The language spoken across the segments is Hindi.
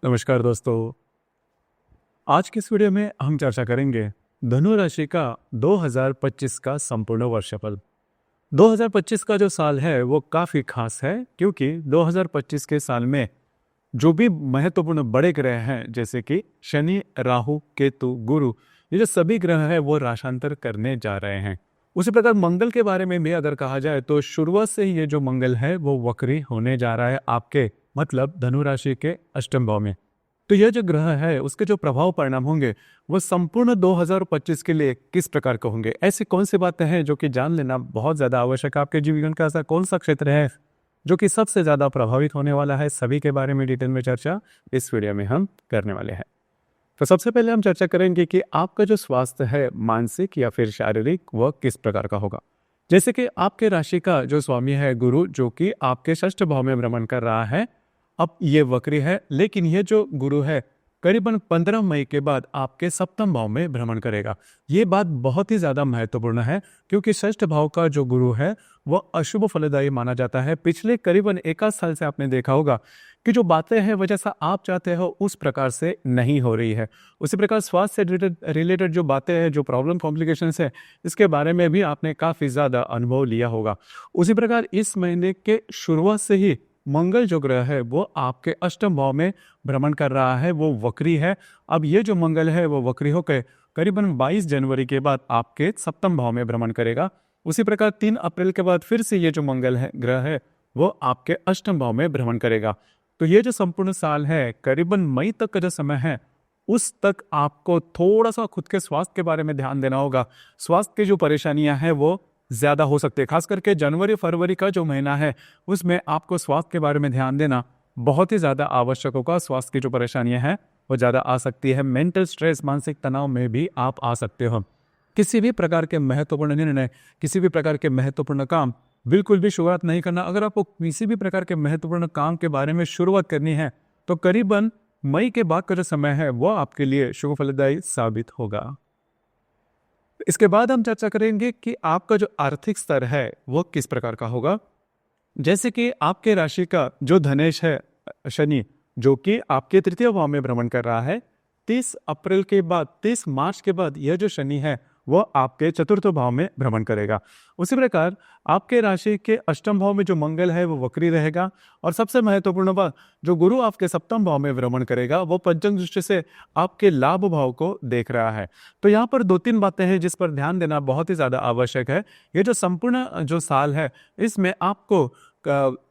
नमस्कार दोस्तों। आज की इस वीडियो में हम चर्चा करेंगे धनु राशि का 2025 का संपूर्ण वर्षफल। 2025 का जो साल है वो काफ़ी खास है, क्योंकि 2025 के साल में जो भी महत्वपूर्ण बड़े ग्रह हैं जैसे कि शनि, राहु, केतु, गुरु, ये जो सभी ग्रह हैं वो राशांतर करने जा रहे हैं। उसी प्रकार मंगल के बारे में भी अगर कहा जाए तो शुरुआत से ही ये जो मंगल है वो वक्री होने जा रहा है आपके मतलब धनु राशि के अष्टम भाव में। तो यह जो ग्रह है उसके जो प्रभाव परिणाम होंगे वो संपूर्ण 2025 के लिए किस प्रकार के होंगे, ऐसी कौन सी बातें हैं जो कि जान लेना बहुत ज्यादा आवश्यक है। आपके जीवन का ऐसा कौन सा क्षेत्र है जो कि सबसे ज्यादा प्रभावित होने वाला है, सभी के बारे में डिटेल में चर्चा इस वीडियो में हम करने वाले हैं। तो सबसे पहले हम चर्चा करेंगे कि आपका जो स्वास्थ्य है मानसिक या फिर शारीरिक वह किस प्रकार का होगा। जैसे कि आपके राशि का जो स्वामी है गुरु, जो कि आपके षष्ठ भाव में भ्रमण कर रहा है, अब ये वक्री है, लेकिन ये जो गुरु है करीबन 15 मई के बाद आपके सप्तम भाव में भ्रमण करेगा। ये बात बहुत ही ज्यादा महत्वपूर्ण है, क्योंकि षष्ठ भाव का जो गुरु है वह अशुभ फलदायी माना जाता है। पिछले करीबन 1 साल से आपने देखा होगा कि जो बातें हैं वह जैसा आप चाहते हो उस प्रकार से नहीं हो रही है। उसी प्रकार स्वास्थ्य से रिलेटेड जो बातें हैं, जो प्रॉब्लम कॉम्प्लिकेशंस है, इसके बारे में भी आपने काफी ज्यादा अनुभव लिया होगा। उसी प्रकार इस महीने के शुरुआत से ही मंगल जो ग्रह है वो आपके अष्टम भाव में भ्रमण कर रहा है, वो वक्री है। अब ये जो मंगल है वो वक्री होकर करीबन 22 जनवरी के बाद आपके सप्तम भाव में भ्रमण करेगा। उसी प्रकार 3 अप्रैल के बाद फिर से ये जो मंगल है ग्रह है वो आपके अष्टम भाव में भ्रमण करेगा। तो ये जो संपूर्ण साल है करीबन मई तक का जो समय है उस तक आपको थोड़ा सा खुद के स्वास्थ्य के बारे में ध्यान देना होगा। स्वास्थ्य की जो परेशानियां हैं वो ज्यादा हो सकते हैं, खास करके जनवरी फरवरी का जो महीना है उसमें आपको स्वास्थ्य के बारे में ध्यान देना बहुत ही ज्यादा आवश्यक होगा। स्वास्थ्य की जो परेशानियां हैं वो ज्यादा आ सकती है। मेंटल स्ट्रेस, मानसिक तनाव में भी आप आ सकते हो। किसी भी प्रकार के महत्वपूर्ण निर्णय, किसी भी प्रकार के महत्वपूर्ण काम बिल्कुल भी शुरुआत नहीं करना। अगर आपको किसी भी प्रकार के महत्वपूर्ण काम के बारे में शुरुआत करनी है तो करीबन मई के बाद का जो समय है वो आपके लिए शुभ फलदायी साबित होगा। इसके बाद हम चर्चा करेंगे कि आपका जो आर्थिक स्तर है वो किस प्रकार का होगा। जैसे कि आपके राशि का जो धनेश है शनि, जो कि आपके तृतीय भाव में भ्रमण कर रहा है, 30 अप्रैल के बाद 30 मार्च के बाद यह जो शनि है वो आपके चतुर्थ भाव में भ्रमण करेगा। उसी प्रकार आपके राशि के अष्टम भाव में जो मंगल है वो वक्री रहेगा। और सबसे महत्वपूर्ण बात, जो गुरु आपके सप्तम भाव में भ्रमण करेगा वो पंचम दृष्टि से आपके लाभ भाव को देख रहा है। तो यहाँ पर 2-3 बातें हैं जिस पर ध्यान देना बहुत ही ज्यादा आवश्यक है। ये जो संपूर्ण जो साल है इसमें आपको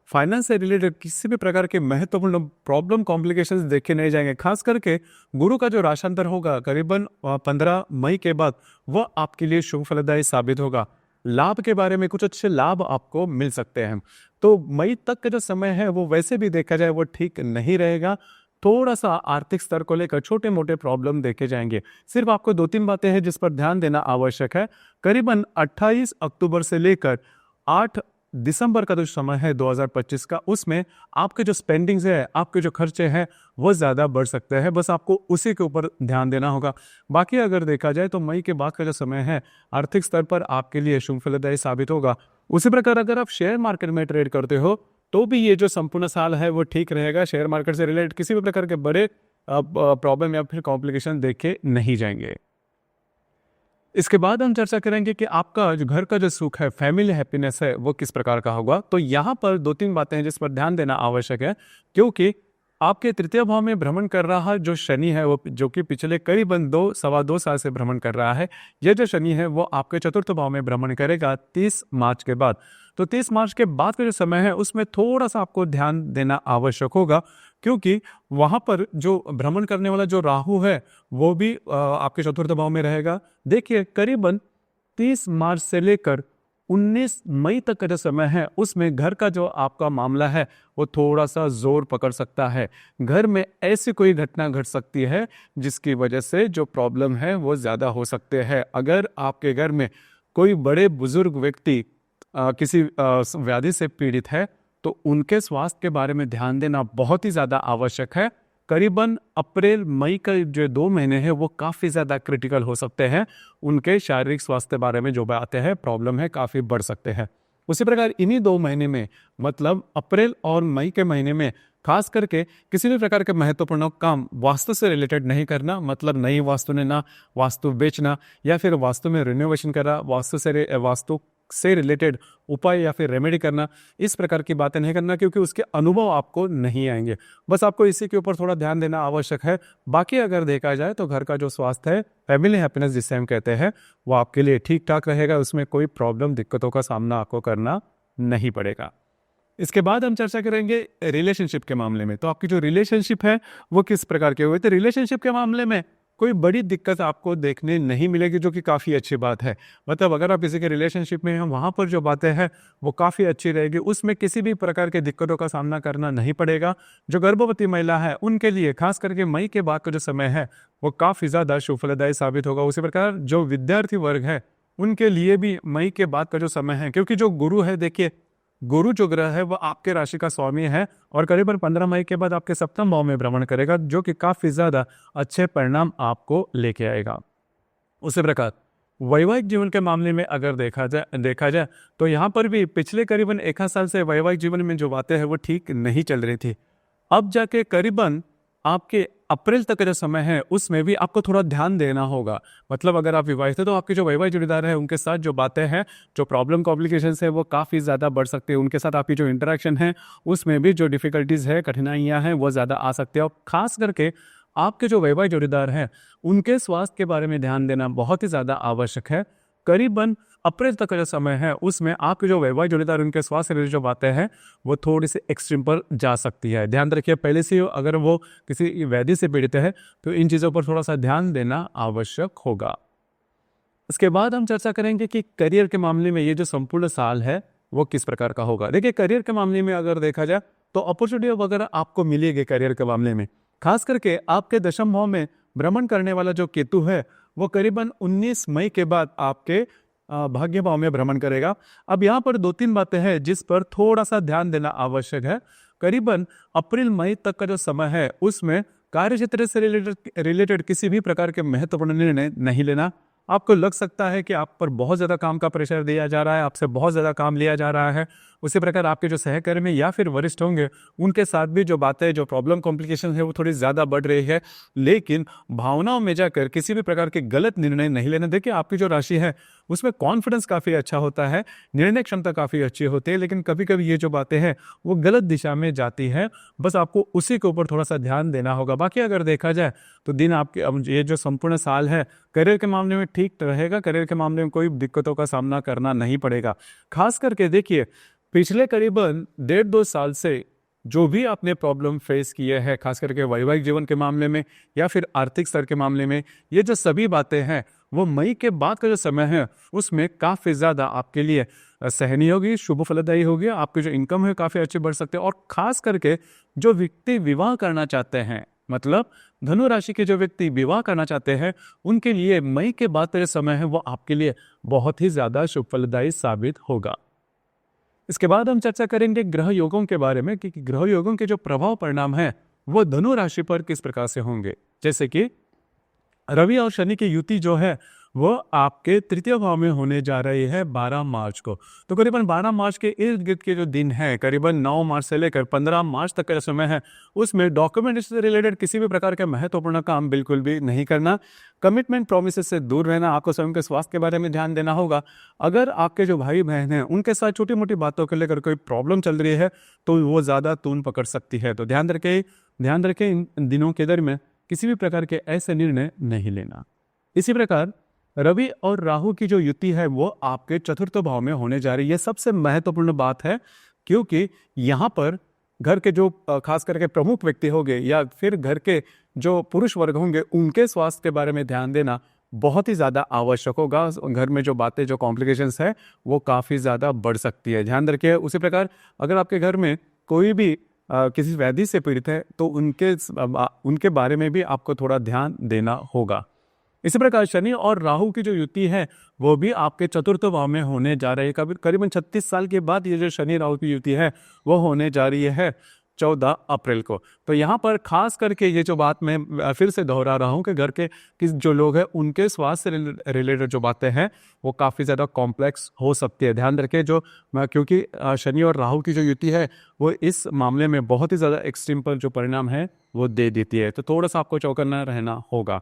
फाइनेंस से रिलेटेड किसी भी प्रकार के महत्वपूर्ण प्रॉब्लम कॉम्प्लिकेशंस देखे नहीं जाएंगे। खास करके गुरु का जो राशांतर होगा करीबन 15 मई के बाद वह आपके लिए शुभ फलदायी साबित होगा। लाभ के बारे में कुछ अच्छे लाभ आपको मिल सकते हैं। तो मई तक का जो समय है वो वैसे भी देखा जाए वो ठीक नहीं रहेगा। थोड़ा सा आर्थिक स्तर को लेकर छोटे मोटे प्रॉब्लम देखे जाएंगे। सिर्फ आपको 2-3 बातें हैं जिस पर ध्यान देना आवश्यक है। करीबन 28 अक्टूबर से लेकर 8 दिसंबर का जो समय है 2025 का, उसमें आपके जो स्पेंडिंग्स है, आपके जो खर्चे हैं वो ज़्यादा बढ़ सकते हैं। बस आपको उसी के ऊपर ध्यान देना होगा। बाकी अगर देखा जाए तो मई के बाद का जो समय है आर्थिक स्तर पर आपके लिए शुभ फलदायी साबित होगा। उसी प्रकार अगर आप शेयर मार्केट में ट्रेड करते हो तो भी ये जो संपूर्ण साल है वो ठीक रहेगा। शेयर मार्केट से रिलेटेड किसी भी प्रकार के बड़े प्रॉब्लम या फिर कॉम्प्लिकेशन देखे नहीं जाएंगे। इसके बाद हम चर्चा करेंगे कि आपका जो घर का जो सुख है, फैमिली हैप्पीनेस है, वो किस प्रकार का होगा। तो यहाँ पर 2-3 बातें हैं जिस पर ध्यान देना आवश्यक है, क्योंकि आपके तृतीय भाव में भ्रमण कर रहा जो शनि है वो, जो कि पिछले करीबन 2-2.25 साल से भ्रमण कर रहा है, यह जो शनि है वो आपके चतुर्थ भाव में भ्रमण करेगा 30 मार्च के बाद। तो 30 मार्च के बाद का जो समय है उसमें थोड़ा सा आपको ध्यान देना आवश्यक होगा, क्योंकि वहां पर जो भ्रमण करने वाला जो राहु है वो भी आपके चतुर्थ भाव में रहेगा। देखिए करीबन 30 मार्च से लेकर 19 मई तक का जो समय है उसमें घर का जो आपका मामला है वो थोड़ा सा जोर पकड़ सकता है। घर में ऐसी कोई घटना घट सकती है जिसकी वजह से जो प्रॉब्लम है वो ज्यादा हो सकते हैं। अगर आपके घर में कोई बड़े बुजुर्ग व्यक्ति किसी व्याधि से पीड़ित है तो उनके स्वास्थ्य के बारे में ध्यान देना बहुत ही ज्यादा आवश्यक है। करीबन अप्रैल मई का जो 2 महीने हैं वो काफ़ी ज़्यादा क्रिटिकल हो सकते हैं। उनके शारीरिक स्वास्थ्य के बारे में जो बातें हैं, प्रॉब्लम है, काफ़ी बढ़ सकते हैं। उसी प्रकार इन्हीं 2 महीने में मतलब अप्रैल और मई के महीने में खास करके किसी भी प्रकार के महत्वपूर्ण काम वास्तु से रिलेटेड नहीं करना, मतलब नई वास्तु लेना, वास्तु बेचना या फिर वास्तु में रिनोवेशन करना, वास्तु से रिलेटेड उपाय या फिर रेमेडी करना, इस प्रकार की बातें नहीं करना, क्योंकि उसके अनुभव आपको नहीं आएंगे। बस आपको इसी के ऊपर थोड़ा ध्यान देना आवश्यक है। बाकी अगर देखा जाए तो घर का जो स्वास्थ्य है, फैमिली हैप्पीनेस जिसे हम कहते हैं, वो आपके लिए ठीक ठाक रहेगा। उसमें कोई प्रॉब्लम दिक्कतों का सामना आपको करना नहीं पड़ेगा। इसके बाद हम चर्चा करेंगे रिलेशनशिप के मामले में। तो आपकी जो रिलेशनशिप है वो किस प्रकार के हुए। तो रिलेशनशिप के मामले में कोई बड़ी दिक्कत आपको देखने नहीं मिलेगी, जो कि काफ़ी अच्छी बात है। मतलब अगर आप किसी के रिलेशनशिप में हैं, वहाँ पर जो बातें हैं वो काफ़ी अच्छी रहेगी, उसमें किसी भी प्रकार के दिक्कतों का सामना करना नहीं पड़ेगा। जो गर्भवती महिला है उनके लिए खास करके मई के बाद का जो समय है वो काफ़ी ज़्यादा शुभफलदायी साबित होगा। उसी प्रकार जो विद्यार्थी वर्ग है उनके लिए भी मई के बाद का जो समय है, क्योंकि जो गुरु है, देखिए गुरु जो ग्रह है वह आपके राशि का स्वामी है और करीबन 15 मई के बाद आपके सप्तम भाव में भ्रमण करेगा, जो कि काफी ज्यादा अच्छे परिणाम आपको लेके आएगा। उसी प्रकार वैवाहिक जीवन के मामले में अगर देखा जाए तो यहाँ पर भी पिछले करीबन 1 साल से वैवाहिक जीवन में जो बातें हैं वो ठीक नहीं चल रही थी। अब जाके करीबन आपके अप्रैल तक का जो समय है उसमें भी आपको थोड़ा ध्यान देना होगा। मतलब अगर आप विवाहित है तो आपके जो वैवाहिक जोड़ीदार है उनके साथ जो बातें हैं, जो प्रॉब्लम कॉम्प्लिकेशंस है वो काफ़ी ज़्यादा बढ़ सकती है। उनके साथ आपकी जो इंटरेक्शन है उसमें भी जो डिफिकल्टीज़ है, कठिनाइयाँ हैं, वो ज़्यादा आ सकती है। और खास करके आपके जो वैवाहिक जोड़ीदार हैं उनके स्वास्थ्य के बारे में ध्यान देना बहुत ही ज़्यादा आवश्यक है। करीबन अप्रैल तक का जो समय है उसमें आपके जो वैवाहिक जोड़ीदार उनके स्वास्थ्य से रिलेटेड जो बातें हैं वो थोड़ी सी एक्सट्रीम पर जा सकती है। ध्यान रखिए, पहले से अगर वो किसी व्याधि से पीड़ित है तो इन चीज़ों पर थोड़ा सा ध्यान देना आवश्यक होगा। इसके बाद हम चर्चा करेंगे कि करियर के मामले में ये जो संपूर्ण साल है वो किस प्रकार का होगा। देखिए करियर के मामले में अगर देखा जाए तो अपॉर्चुनिटी वगैरह आपको मिलेगी करियर के मामले में। खास करके आपके दशम भाव में भ्रमण करने वाला जो केतु है वो करीबन 19 मई के बाद आपके भाग्य भाव में भ्रमण करेगा। अब यहाँ पर 2-3 बातें हैं जिस पर थोड़ा सा ध्यान देना आवश्यक है। करीबन अप्रैल मई तक का जो समय है उसमें कार्य क्षेत्र से रिलेटेड किसी भी प्रकार के महत्वपूर्ण निर्णय नहीं लेना। आपको लग सकता है कि आप पर बहुत ज़्यादा काम का प्रेशर दिया जा रहा है, आपसे बहुत ज़्यादा काम लिया जा रहा है। उसी प्रकार आपके जो सहकर्मी या फिर वरिष्ठ होंगे उनके साथ भी जो बातें, जो प्रॉब्लम कॉम्प्लिकेशन है वो थोड़ी ज़्यादा बढ़ रही है। लेकिन भावनाओं में जाकर किसी भी प्रकार के गलत निर्णय नहीं लेना। देखिए आपकी जो राशि है उसमें कॉन्फिडेंस काफ़ी अच्छा होता है, निर्णय क्षमता काफ़ी अच्छी होती है, लेकिन कभी कभी ये जो बातें हैं वो गलत दिशा में जाती है। बस आपको उसी के ऊपर थोड़ा सा ध्यान देना होगा। बाकी अगर देखा जाए तो दिन आपके, अब ये जो संपूर्ण साल है करियर के मामले में ठीक रहेगा। करियर के मामले में कोई दिक्कतों का सामना करना नहीं पड़ेगा। खास करके देखिए पिछले करीबन 1.5-2 साल से जो भी आपने प्रॉब्लम फेस किए हैं, खास करके वैवाहिक जीवन के मामले में या फिर आर्थिक स्तर के मामले में, ये जो सभी बातें हैं वो मई के बाद का जो समय है उसमें काफ़ी ज़्यादा आपके लिए सहनीय होगी, शुभ फलदायी होगी। आपकी जो इनकम है काफ़ी अच्छी बढ़ सकते हैं। और खास करके जो व्यक्ति विवाह करना चाहते हैं, मतलब धनु राशि के जो व्यक्ति विवाह करना चाहते हैं उनके लिए मई के बाद का जो समय है वो आपके लिए बहुत ही ज़्यादा शुभ फलदायी साबित होगा। इसके बाद हम चर्चा करेंगे ग्रह योगों के बारे में कि ग्रह योगों के जो प्रभाव परिणाम है वो धनु राशि पर किस प्रकार से होंगे। जैसे कि रवि और शनि की युति जो है वो आपके तृतीय भाव में होने जा रही है 12 मार्च को। तो करीबन 12 मार्च के इर्द गिर्द के जो दिन है, करीबन 9 मार्च से लेकर 15 मार्च तक का समय है, उसमें डॉक्यूमेंट से रिलेटेड किसी भी प्रकार के महत्वपूर्ण काम बिल्कुल भी नहीं करना। कमिटमेंट प्रोमिस से दूर रहना। आपको स्वयं के स्वास्थ्य के बारे में ध्यान देना होगा। अगर आपके जो भाई बहन हैं उनके साथ छोटी मोटी बातों को लेकर कोई प्रॉब्लम चल रही है तो वो ज़्यादा तून पकड़ सकती है। तो ध्यान रखें इन दिनों के दरमियान किसी भी प्रकार के ऐसे निर्णय नहीं लेना। इसी प्रकार रवि और राहु की जो युति है वो आपके चतुर्थ भाव में होने जा रही है। ये सबसे महत्वपूर्ण बात है, क्योंकि यहाँ पर घर के जो खास करके प्रमुख व्यक्ति होंगे या फिर घर के जो पुरुष वर्ग होंगे उनके स्वास्थ्य के बारे में ध्यान देना बहुत ही ज़्यादा आवश्यक होगा। घर में जो बातें, जो कॉम्प्लिकेशंस है वो काफ़ी ज़्यादा बढ़ सकती है, ध्यान रखिए। उसी प्रकार अगर आपके घर में कोई भी किसी व्याधि से पीड़ित है तो उनके बारे में भी आपको थोड़ा ध्यान देना होगा। इसी प्रकार शनि और राहु की जो युति है वो भी आपके चतुर्थ भाव में होने जा रही है। करीबन 36 साल के बाद ये जो शनि राहु की युति है वो होने जा रही है। 14 अप्रैल को। तो यहाँ पर खास करके ये जो बात मैं फिर से दोहरा रहा हूँ कि घर के किस जो लोग हैं उनके स्वास्थ्य से रिलेटेड जो बातें हैं वो काफ़ी ज़्यादा कॉम्प्लेक्स हो सकती है। ध्यान रखें क्योंकि शनि और राहु की जो युति है वो इस मामले में बहुत ही ज़्यादा एक्सट्रीम पर जो परिणाम है वो दे देती है। तो थोड़ा सा आपको चौकन्ना रहना होगा।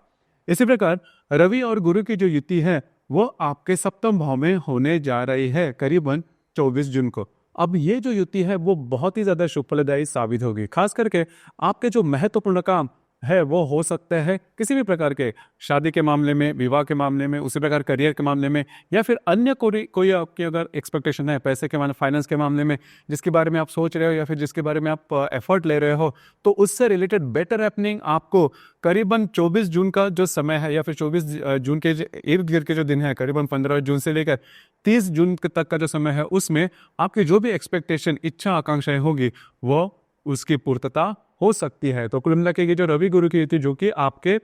इसी प्रकार रवि और गुरु की जो युति है वो आपके सप्तम भाव में होने जा रही है करीबन 24 जून को। अब ये जो युति है वो बहुत ही ज्यादा शुभ फलदायी साबित होगी। खास करके आपके जो महत्वपूर्ण काम है वो हो सकते हैं किसी भी प्रकार के, शादी के मामले में, विवाह के मामले में, उसी प्रकार करियर के मामले में, या फिर अन्य कोई आपकी अगर एक्सपेक्टेशन है पैसे के मामले, फाइनेंस के मामले में, जिसके बारे में आप सोच रहे हो या फिर जिसके बारे में आप एफर्ट ले रहे हो, तो उससे रिलेटेड बेटर हैपनिंग आपको करीबन 24 जून का जो समय है या फिर 24 जून के इर्द गिर्द के जो दिन है, करीबन 15 जून से लेकर 30 जून तक का जो समय है, उसमें आपकी जो भी एक्सपेक्टेशन, इच्छा, आकांक्षाएं होगी वो उसकी पूर्तता हो सकती है। तो कुल मिला के ये जो रवि गुरु की युति जो कि आपके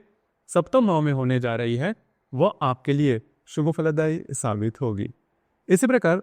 सप्तम भाव में होने जा रही है वो आपके लिए शुभ फलदायी साबित होगी। इसी प्रकार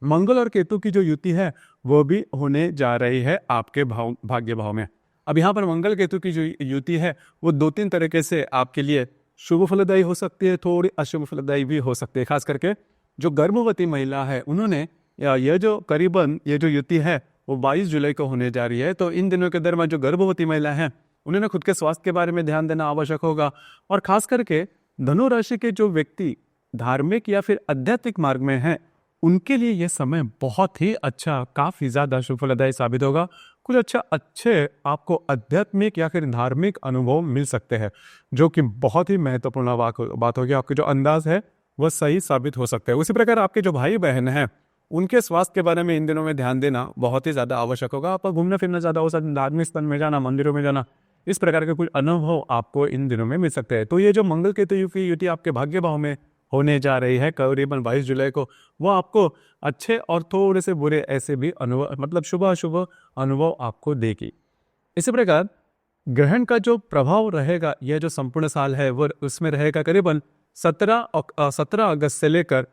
मंगल और केतु की जो युति है वो भी होने जा रही है आपके भाग्य भाव में। अब यहाँ पर मंगल केतु की जो युति है वो 2-3 तरीके से आपके लिए शुभ फलदायी हो सकती है, थोड़ी अशुभ फलदायी भी हो सकती है। खास करके जो गर्भवती महिला है उन्होंने ये जो युति है वो 22 जुलाई को होने जा रही है। तो इन दिनों के दरमियान जो गर्भवती महिला है उन्होंने खुद के स्वास्थ्य के बारे में ध्यान देना आवश्यक होगा। और खास करके धनु राशि के जो व्यक्ति धार्मिक या फिर आध्यात्मिक मार्ग में हैं उनके लिए यह समय बहुत ही अच्छा, काफी ज्यादा शुभ फलदायी साबित होगा। कुछ अच्छे आपको आध्यात्मिक या फिर धार्मिक अनुभव मिल सकते हैं, जो कि बहुत ही महत्वपूर्ण बात होगी। आपके जो अंदाज है वह सही साबित हो सकता है। उसी प्रकार आपके जो भाई बहन हैं उनके स्वास्थ्य के बारे में इन दिनों में ध्यान देना बहुत ही ज्यादा आवश्यक होगा। आपका घूमना फिरना ज्यादा हो सकता है, धार्मिक स्थल में जाना, मंदिरों में जाना, इस प्रकार के कुछ अनुभव आपको इन दिनों में मिल सकते हैं। तो ये जो मंगल केतु की युति आपके भाग्य भाव में होने जा रही है करीबन 22 जुलाई को, वो आपको अच्छे और थोड़े से बुरे ऐसे भी अनुभव, मतलब शुभ अशुभ अनुभव आपको देगी। इसी प्रकार ग्रहण का जो प्रभाव रहेगा, यह जो संपूर्ण साल है वो उसमें रहेगा करीबन 17 अगस्त से लेकर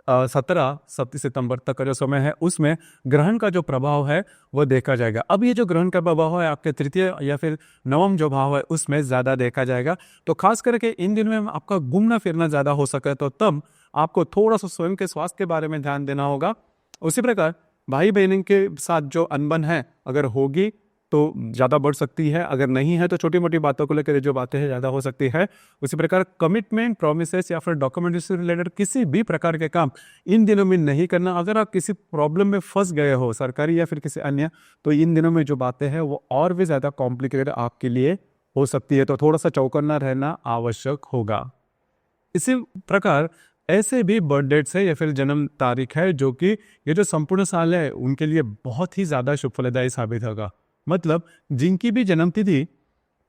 17 सितंबर तक का जो समय है उसमें ग्रहण का जो प्रभाव है वो देखा जाएगा। अब ये जो ग्रहण का प्रभाव है आपके तृतीय या फिर नवम जो भाव है उसमें ज्यादा देखा जाएगा। तो खास करके इन दिनों में आपका घूमना फिरना ज्यादा हो सके तो तब आपको थोड़ा सा स्वयं के स्वास्थ्य के बारे में ध्यान देना होगा। उसी प्रकार भाई बहन के साथ जो अनबन है अगर होगी तो ज़्यादा बढ़ सकती है, अगर नहीं है तो छोटी मोटी बातों को लेकर जो बातें हैं ज़्यादा हो सकती है। उसी प्रकार कमिटमेंट, प्रोमिसेस या फिर डॉक्यूमेंट्री से रिलेटेड किसी भी प्रकार के काम इन दिनों में नहीं करना। अगर आप किसी प्रॉब्लम में फंस गए हो सरकारी या फिर किसी अन्य, तो इन दिनों में जो बातें हैं वो और भी ज़्यादा कॉम्प्लिकेटेड आपके लिए हो सकती है। तो थोड़ा सा चौकन्ना रहना आवश्यक होगा। इसी प्रकार ऐसे भी बर्थ डेट्स है या फिर जन्म तारीख है जो कि ये जो संपूर्ण साल है उनके लिए बहुत ही ज़्यादा शुभ फलदायी साबित होगा। मतलब जिनकी भी जन्म तिथि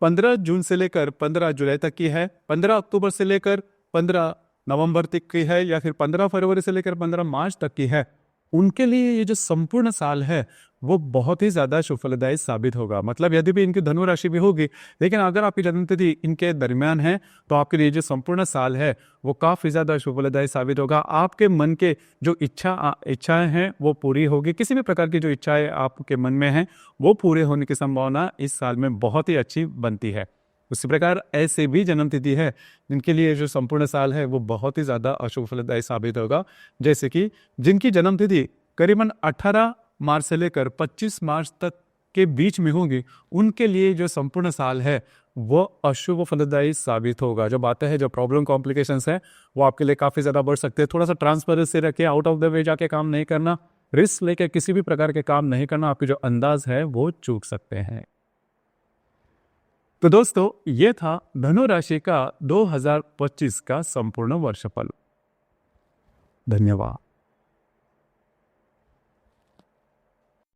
15 जून से लेकर 15 जुलाई तक की है, 15 अक्टूबर से लेकर 15 नवंबर तक की है, या फिर 15 फरवरी से लेकर 15 मार्च तक की है, उनके लिए ये जो संपूर्ण साल है वो बहुत ही ज्यादा शुभ फलदायी साबित होगा। मतलब यदि भी इनकी धनु राशि भी होगी, लेकिन अगर आपकी जन्म तिथि इनके दरमियान है तो आपके लिए जो संपूर्ण साल है वो काफी ज्यादा शुभ फलदायी साबित होगा। आपके मन के जो इच्छाएं हैं वो पूरी होगी। किसी भी प्रकार की जो इच्छाएं आपके मन में हैं वो पूरे होने की संभावना इस साल में बहुत ही अच्छी बनती है। उसी प्रकार ऐसे भी जन्म तिथि है जिनके लिए जो संपूर्ण साल है वो बहुत ही ज्यादा अशुभ फलदायी साबित होगा। जैसे कि जिनकी जन्म तिथि करीबन 18 मार्च से लेकर 25 मार्च तक के बीच में होगी, उनके लिए जो संपूर्ण साल है वो अशुभ फलदायी साबित होगा। जो बातें हैं, जो प्रॉब्लम कॉम्प्लिकेशंस हैं वो आपके लिए काफी ज्यादा बढ़ सकते हैं। थोड़ा सा ट्रांसपेरेंसी रखे, आउट ऑफ द वे जाके काम नहीं करना, रिस्क लेके किसी भी प्रकार के काम नहीं करना, आपके जो अंदाज है वो चूक सकते हैं। तो दोस्तों ये था धनु राशि का 2025 का संपूर्ण वर्षफल। धन्यवाद।